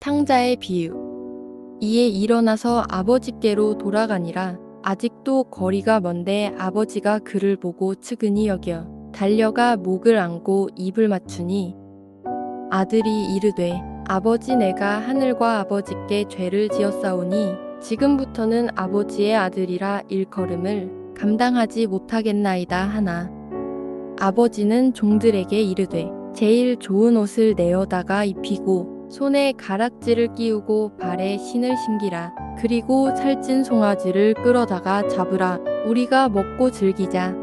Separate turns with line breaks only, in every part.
탕자의 비유. 이에 일어나서 아버지께로 돌아가니라. 아직도 거리가 먼데 아버지가 그를 보고 측은히 여겨 달려가 목을 안고 입을 맞추니 아들이 이르되 아버지, 내가 하늘과 아버지께 죄를 지었사오니 지금부터는 아버지의 아들이라 일컬음을 감당하지 못하겠나이다 하나, 아버지는 종들에게 이르되 제일 좋은 옷을 내어다가 입히고 손에 가락지를 끼우고 발에 신을 신기라. 그리고 살찐 송아지를 끌어다가 잡으라. 우리가 먹고 즐기자.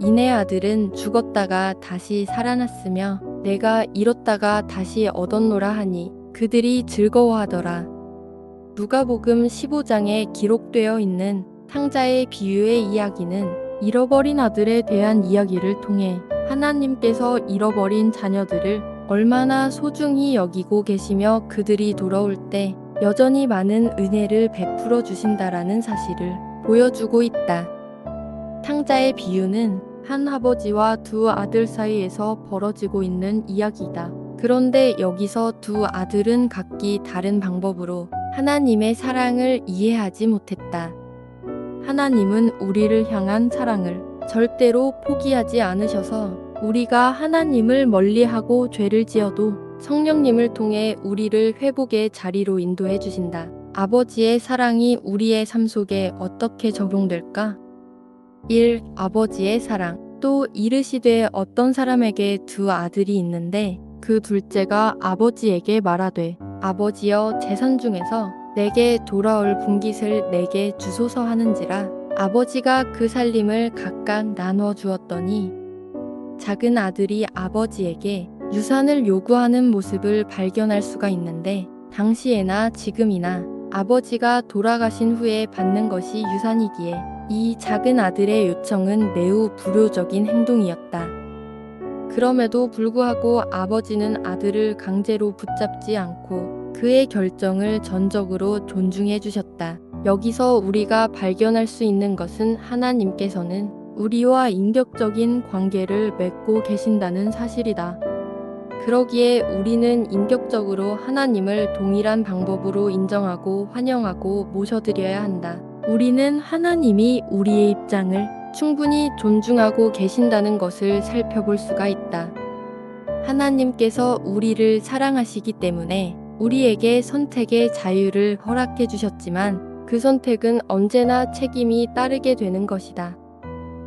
이내 아들은 죽었다가 다시 살아났으며 내가 잃었다가 다시 얻었노라 하니 그들이 즐거워하더라. 누가복음 15장에 기록되어 있는 탕자의 비유의 이야기는 잃어버린 아들에 대한 이야기를 통해 하나님께서 잃어버린 자녀들을 얼마나 소중히 여기고 계시며 그들이 돌아올 때 여전히 많은 은혜를 베풀어 주신다라는 사실을 보여주고 있다. 탕자의 비유는 한 아버지와 두 아들 사이에서 벌어지고 있는 이야기다. 그런데 여기서 두 아들은 각기 다른 방법으로 하나님의 사랑을 이해하지 못했다. 하나님은 우리를 향한 사랑을 절대로 포기하지 않으셔서 우리가 하나님을 멀리하고 죄를 지어도 성령님을 통해 우리를 회복의 자리로 인도해 주신다. 아버지의 사랑이 우리의 삶 속에 어떻게 적용될까? 1. 아버지의 사랑. 또 이르시되 어떤 사람에게 두 아들이 있는데 그 둘째가 아버지에게 말하되 아버지여, 재산 중에서 내게 돌아올 분깃을 내게 주소서 하는지라. 아버지가 그 살림을 각각 나누어 주었더니 작은 아들이 아버지에게 유산을 요구하는 모습을 발견할 수가 있는데 당시에나 지금이나 아버지가 돌아가신 후에 받는 것이 유산이기에 이 작은 아들의 요청은 매우 불효적인 행동이었다. 그럼에도 불구하고 아버지는 아들을 강제로 붙잡지 않고 그의 결정을 전적으로 존중해 주셨다. 여기서 우리가 발견할 수 있는 것은 하나님께서는 우리와 인격적인 관계를 맺고 계신다는 사실이다. 그러기에 우리는 인격적으로 하나님을 동일한 방법으로 인정하고 환영하고 모셔드려야 한다. 우리는 하나님이 우리의 입장을 충분히 존중하고 계신다는 것을 살펴볼 수가 있다. 하나님께서 우리를 사랑하시기 때문에 우리에게 선택의 자유를 허락해 주셨지만 그 선택은 언제나 책임이 따르게 되는 것이다.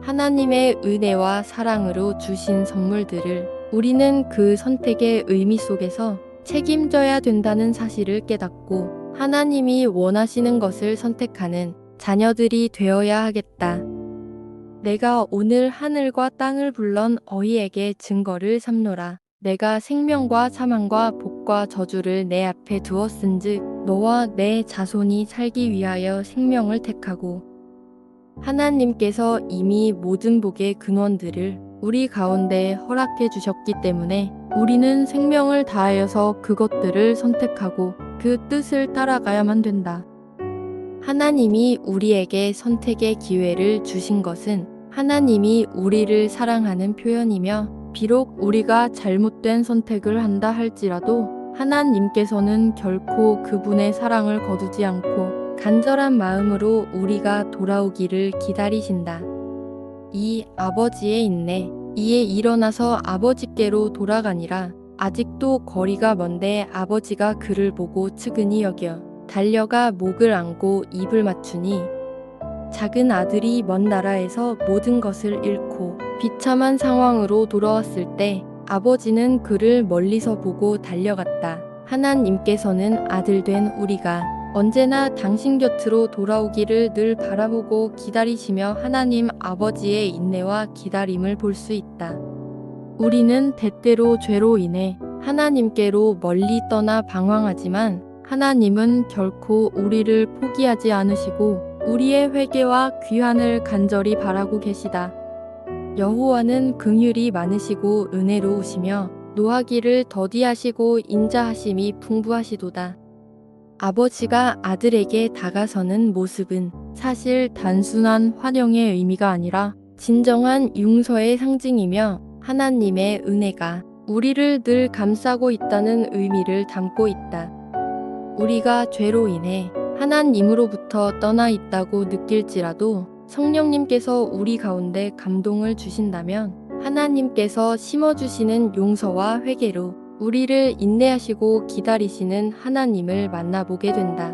하나님의 은혜와 사랑으로 주신 선물들을 우리는 그 선택의 의미 속에서 책임져야 된다는 사실을 깨닫고 하나님이 원하시는 것을 선택하는 자녀들이 되어야 하겠다. 내가 오늘 하늘과 땅을 불런 어희에게 증거를 삼노라. 내가 생명과 사망과 복과 저주를 내 앞에 두었은즉 너와 내 자손이 살기 위하여 생명을 택하고, 하나님께서 이미 모든 복의 근원들을 우리 가운데 허락해 주셨기 때문에 우리는 생명을 다하여서 그것들을 선택하고 그 뜻을 따라가야만 된다. 하나님이 우리에게 선택의 기회를 주신 것은 하나님이 우리를 사랑하는 표현이며, 비록 우리가 잘못된 선택을 한다 할지라도 하나님께서는 결코 그분의 사랑을 거두지 않고 간절한 마음으로 우리가 돌아오기를 기다리신다. 2. 아버지의 인내. 이에 일어나서 아버지께로 돌아가니라. 아직도 거리가 먼데 아버지가 그를 보고 측은히 여겨 달려가 목을 안고 입을 맞추니 작은 아들이 먼 나라에서 모든 것을 잃고 비참한 상황으로 돌아왔을 때 아버지는 그를 멀리서 보고 달려갔다. 하나님께서는 아들된 우리가 언제나 당신 곁으로 돌아오기를 늘 바라보고 기다리시며 하나님 아버지의 인내와 기다림을 볼 수 있다. 우리는 때때로 죄로 인해 하나님께로 멀리 떠나 방황하지만 하나님은 결코 우리를 포기하지 않으시고 우리의 회개와 귀환을 간절히 바라고 계시다. 여호와는 긍휼이 많으시고 은혜로우시며 노하기를 더디하시고 인자하심이 풍부하시도다. 아버지가 아들에게 다가서는 모습은 사실 단순한 환영의 의미가 아니라 진정한 용서의 상징이며 하나님의 은혜가 우리를 늘 감싸고 있다는 의미를 담고 있다. 우리가 죄로 인해 하나님으로부터 떠나 있다고 느낄지라도 성령님께서 우리 가운데 감동을 주신다면 하나님께서 심어주시는 용서와 회개로 우리를 인내하시고 기다리시는 하나님을 만나보게 된다.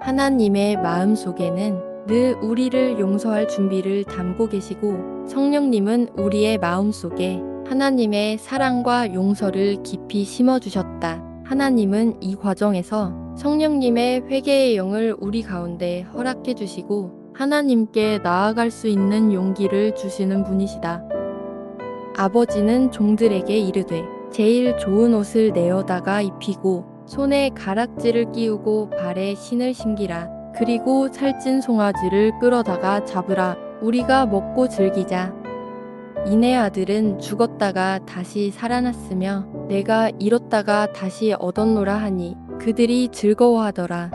하나님의 마음 속에는 늘 우리를 용서할 준비를 담고 계시고 성령님은 우리의 마음 속에 하나님의 사랑과 용서를 깊이 심어주셨다. 하나님은 이 과정에서 성령님의 회개의 영을 우리 가운데 허락해 주시고 하나님께 나아갈 수 있는 용기를 주시는 분이시다. 아버지는 종들에게 이르되 제일 좋은 옷을 내어다가 입히고 손에 가락지를 끼우고 발에 신을 신기라. 그리고 살찐 송아지를 끌어다가 잡으라. 우리가 먹고 즐기자. 이내 아들은 죽었다가 다시 살아났으며 내가 잃었다가 다시 얻었노라 하니 그들이 즐거워하더라.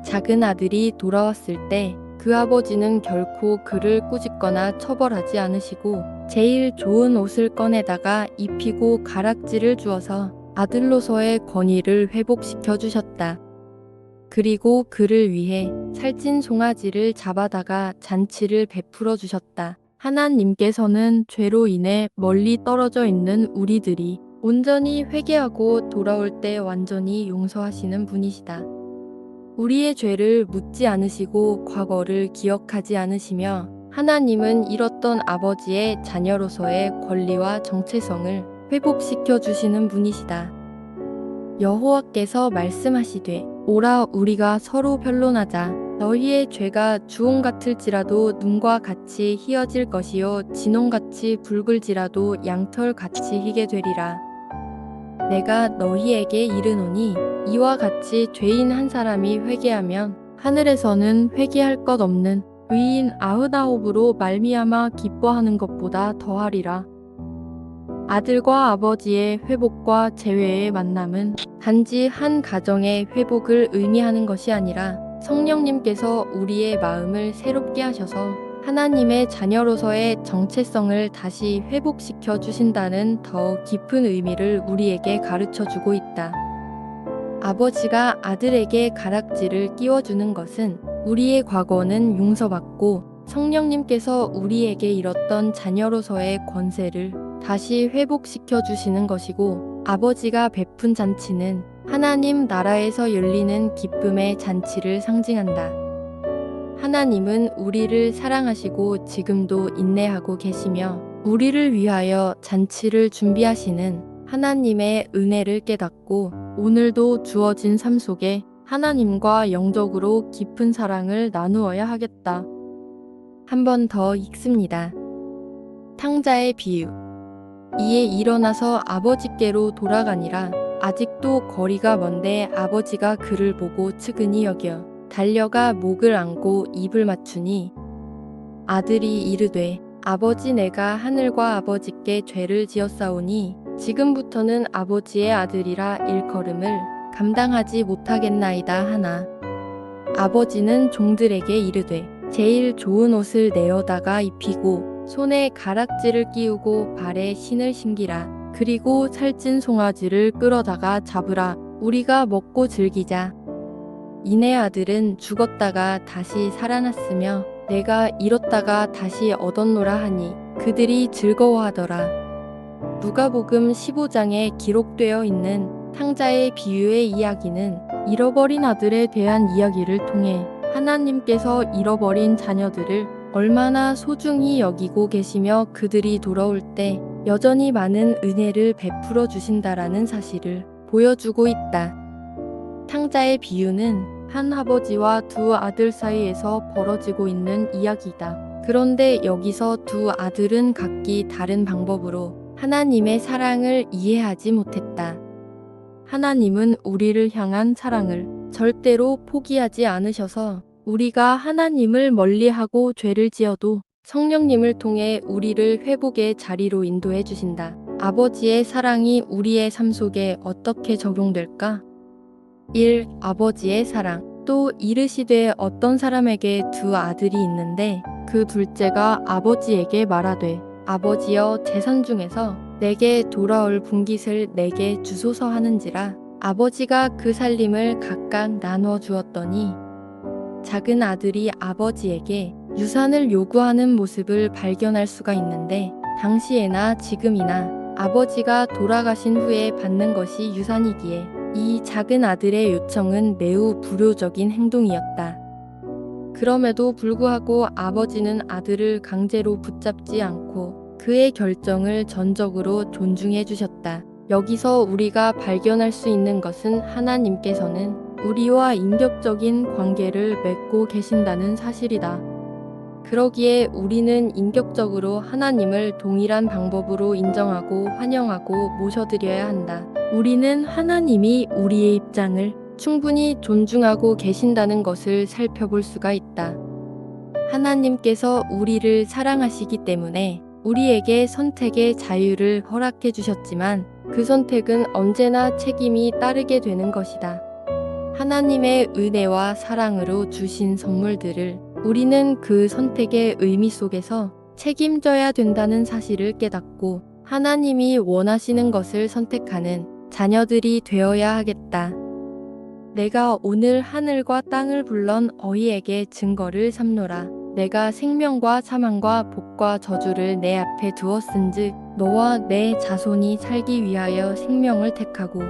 작은 아들이 돌아왔을 때 그 아버지는 결코 그를 꾸짖거나 처벌하지 않으시고 제일 좋은 옷을 꺼내다가 입히고 가락지를 주어서 아들로서의 권위를 회복시켜 주셨다. 그리고 그를 위해 살찐 송아지를 잡아다가 잔치를 베풀어 주셨다. 하나님께서는 죄로 인해 멀리 떨어져 있는 우리들이 온전히 회개하고 돌아올 때 완전히 용서하시는 분이시다. 우리의 죄를 묻지 않으시고 과거를 기억하지 않으시며 하나님은 잃었던 아버지의 자녀로서의 권리와 정체성을 회복시켜 주시는 분이시다. 여호와께서 말씀하시되 오라 우리가 서로 변론하자. 너희의 죄가 주홍 같을지라도 눈과 같이 희어질 것이요 진홍같이 붉을지라도 양털같이 희게 되리라. 내가 너희에게 이르노니 이와 같이 죄인 한 사람이 회개하면 하늘에서는 회개할 것 없는 의인 99으로 말미암아 기뻐하는 것보다 더하리라. 아들과 아버지의 회복과 재회의 만남은 단지 한 가정의 회복을 의미하는 것이 아니라 성령님께서 우리의 마음을 새롭게 하셔서 하나님의 자녀로서의 정체성을 다시 회복시켜 주신다는 더 깊은 의미를 우리에게 가르쳐 주고 있다. 아버지가 아들에게 가락지를 끼워주는 것은 우리의 과거는 용서받고 성령님께서 우리에게 잃었던 자녀로서의 권세를 다시 회복시켜 주시는 것이고 아버지가 베푼 잔치는 하나님 나라에서 열리는 기쁨의 잔치를 상징한다. 하나님은 우리를 사랑하시고 지금도 인내하고 계시며 우리를 위하여 잔치를 준비하시는 하나님의 은혜를 깨닫고 오늘도 주어진 삶 속에 하나님과 영적으로 깊은 사랑을 나누어야 하겠다. 한 번 더 읽습니다. 탕자의 비유. 이에 일어나서 아버지께로 돌아가니라. 아직도 거리가 먼데 아버지가 그를 보고 측은히 여겨 달려가 목을 안고 입을 맞추니 아들이 이르되 아버지 내가 하늘과 아버지께 죄를 지었사오니 지금부터는 아버지의 아들이라 일컬음을 감당하지 못하겠나이다 하나 아버지는 종들에게 이르되 제일 좋은 옷을 내어다가 입히고 손에 가락지를 끼우고 발에 신을 신기라. 그리고 살찐 송아지를 끌어다가 잡으라. 우리가 먹고 즐기자. 이내 아들은 죽었다가 다시 살아났으며 내가 잃었다가 다시 얻었노라 하니 그들이 즐거워하더라. 누가복음 15장에 기록되어 있는 탕자의 비유의 이야기는 잃어버린 아들에 대한 이야기를 통해 하나님께서 잃어버린 자녀들을 얼마나 소중히 여기고 계시며 그들이 돌아올 때 여전히 많은 은혜를 베풀어 주신다라는 사실을 보여주고 있다. 탕자의 비유는 한 아버지와 두 아들 사이에서 벌어지고 있는 이야기다. 그런데 여기서 두 아들은 각기 다른 방법으로 하나님의 사랑을 이해하지 못했다. 하나님은 우리를 향한 사랑을 절대로 포기하지 않으셔서 우리가 하나님을 멀리하고 죄를 지어도 성령님을 통해 우리를 회복의 자리로 인도해 주신다. 아버지의 사랑이 우리의 삶 속에 어떻게 적용될까? 1. 아버지의 사랑. 또 이르시되 어떤 사람에게 두 아들이 있는데 그 둘째가 아버지에게 말하되 아버지여 재산 중에서 내게 돌아올 분깃을 내게 주소서 하는지라. 아버지가 그 살림을 각각 나누어 주었더니 작은 아들이 아버지에게 유산을 요구하는 모습을 발견할 수가 있는데, 당시에나 지금이나 아버지가 돌아가신 후에 받는 것이 유산이기에 이 작은 아들의 요청은 매우 불효적인 행동이었다. 그럼에도 불구하고 아버지는 아들을 강제로 붙잡지 않고 그의 결정을 전적으로 존중해 주셨다. 여기서 우리가 발견할 수 있는 것은 하나님께서는 우리와 인격적인 관계를 맺고 계신다는 사실이다. 그러기에 우리는 인격적으로 하나님을 동일한 방법으로 인정하고 환영하고 모셔드려야 한다. 우리는 하나님이 우리의 입장을 충분히 존중하고 계신다는 것을 살펴볼 수가 있다. 하나님께서 우리를 사랑하시기 때문에 우리에게 선택의 자유를 허락해 주셨지만 그 선택은 언제나 책임이 따르게 되는 것이다. 하나님의 은혜와 사랑으로 주신 선물들을 우리는 그 선택의 의미 속에서 책임져야 된다는 사실을 깨닫고 하나님이 원하시는 것을 선택하는 자녀들이 되어야 하겠다. 내가 오늘 하늘과 땅을 불런 어희에게 증거를 삼노라. 내가 생명과 사망과 복과 저주를 내 앞에 두었은즉 너와 내 자손이 살기 위하여 생명을 택하고,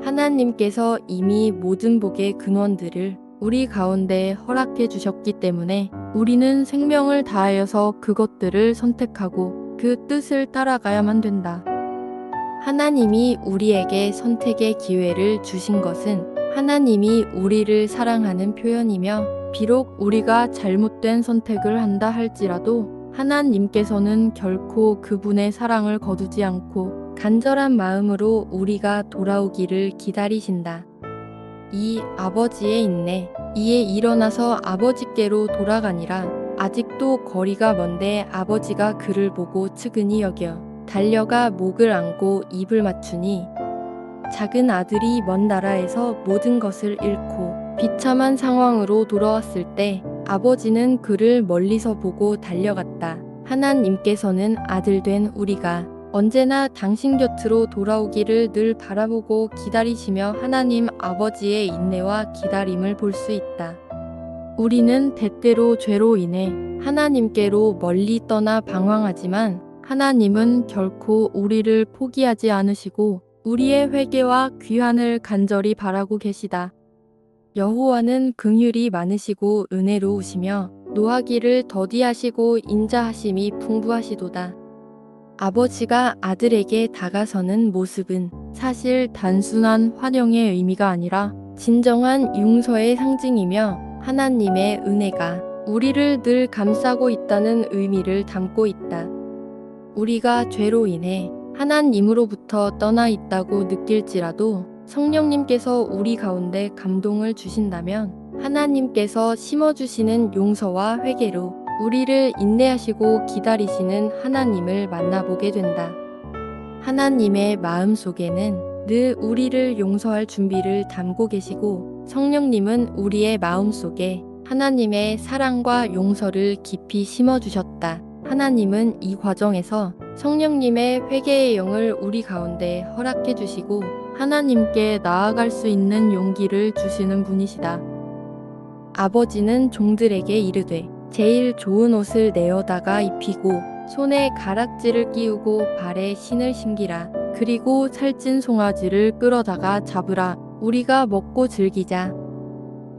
하나님께서 이미 모든 복의 근원들을 우리 가운데 허락해 주셨기 때문에 우리는 생명을 다하여서 그것들을 선택하고 그 뜻을 따라가야만 된다. 하나님이 우리에게 선택의 기회를 주신 것은 하나님이 우리를 사랑하는 표현이며, 비록 우리가 잘못된 선택을 한다 할지라도 하나님께서는 결코 그분의 사랑을 거두지 않고 간절한 마음으로 우리가 돌아오기를 기다리신다. 이 아버지의 인내, 이에 일어나서 아버지께로 돌아가니라. 아직도 거리가 먼데 아버지가 그를 보고 측은히 여겨 달려가 목을 안고 입을 맞추니, 작은 아들이 먼 나라에서 모든 것을 잃고 비참한 상황으로 돌아왔을 때 아버지는 그를 멀리서 보고 달려갔다. 하나님께서는 아들된 우리가 언제나 당신 곁으로 돌아오기를 늘 바라보고 기다리시며 하나님 아버지의 인내와 기다림을 볼 수 있다. 우리는 때때로 죄로 인해 하나님께로 멀리 떠나 방황하지만 하나님은 결코 우리를 포기하지 않으시고 우리의 회개와 귀환을 간절히 바라고 계시다. 여호와는 긍휼이 많으시고 은혜로우시며 노하기를 더디하시고 인자하심이 풍부하시도다. 아버지가 아들에게 다가서는 모습은 사실 단순한 환영의 의미가 아니라 진정한 용서의 상징이며 하나님의 은혜가 우리를 늘 감싸고 있다는 의미를 담고 있다. 우리가 죄로 인해 하나님으로부터 떠나 있다고 느낄지라도 성령님께서 우리 가운데 감동을 주신다면 하나님께서 심어주시는 용서와 회개로 우리를 인내하시고 기다리시는 하나님을 만나보게 된다. 하나님의 마음 속에는 늘 우리를 용서할 준비를 담고 계시고, 성령님은 우리의 마음 속에 하나님의 사랑과 용서를 깊이 심어주셨다. 하나님은 이 과정에서 성령님의 회개의 영을 우리 가운데 허락해 주시고 하나님께 나아갈 수 있는 용기를 주시는 분이시다. 아버지는 종들에게 이르되 제일 좋은 옷을 내어다가 입히고 손에 가락지를 끼우고 발에 신을 신기라. 그리고 살찐 송아지를 끌어다가 잡으라. 우리가 먹고 즐기자.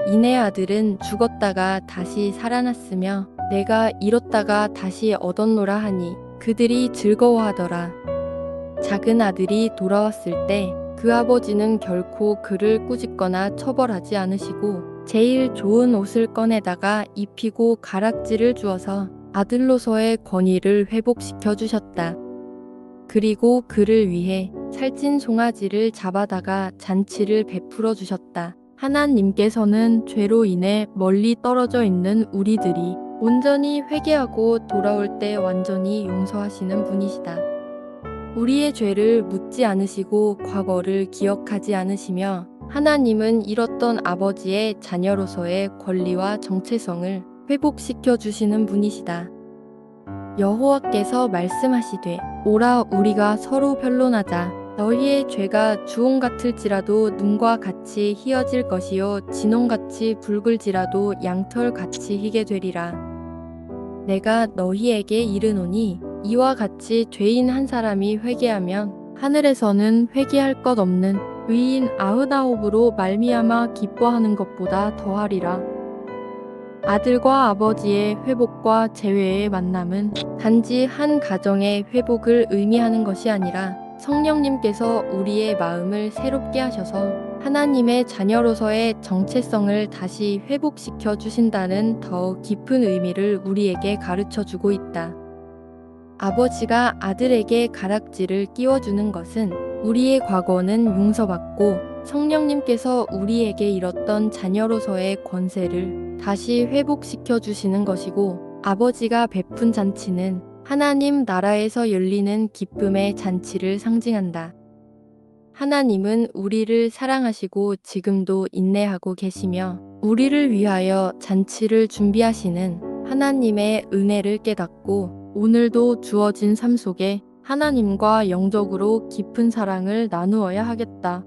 이내 아들은 죽었다가 다시 살아났으며 내가 잃었다가 다시 얻었노라 하니 그들이 즐거워하더라. 작은 아들이 돌아왔을 때 그 아버지는 결코 그를 꾸짖거나 처벌하지 않으시고 제일 좋은 옷을 꺼내다가 입히고 가락지를 주어서 아들로서의 권위를 회복시켜 주셨다. 그리고 그를 위해 살찐 송아지를 잡아다가 잔치를 베풀어 주셨다. 하나님께서는 죄로 인해 멀리 떨어져 있는 우리들이 온전히 회개하고 돌아올 때 완전히 용서하시는 분이시다. 우리의 죄를 묻지 않으시고 과거를 기억하지 않으시며 하나님은 잃었던 아버지의 자녀로서의 권리와 정체성을 회복시켜 주시는 분이시다. 여호와께서 말씀하시되 오라 우리가 서로 변론하자. 너희의 죄가 주홍 같을지라도 눈과 같이 희어질 것이요 진홍같이 붉을지라도 양털같이 희게 되리라. 내가 너희에게 이르노니 이와 같이 죄인 한 사람이 회개하면 하늘에서는 회개할 것 없는 의인 99으로 말미암아 기뻐하는 것보다 더하리라. 아들과 아버지의 회복과 재회의 만남은 단지 한 가정의 회복을 의미하는 것이 아니라 성령님께서 우리의 마음을 새롭게 하셔서 하나님의 자녀로서의 정체성을 다시 회복시켜 주신다는 더 깊은 의미를 우리에게 가르쳐 주고 있다. 아버지가 아들에게 가락지를 끼워주는 것은 우리의 과거는 용서받고 성령님께서 우리에게 잃었던 자녀로서의 권세를 다시 회복시켜 주시는 것이고, 아버지가 베푼 잔치는 하나님 나라에서 열리는 기쁨의 잔치를 상징한다. 하나님은 우리를 사랑하시고 지금도 인내하고 계시며 우리를 위하여 잔치를 준비하시는 하나님의 은혜를 깨닫고 오늘도 주어진 삶 속에 하나님과 영적으로 깊은 사랑을 나누어야 하겠다.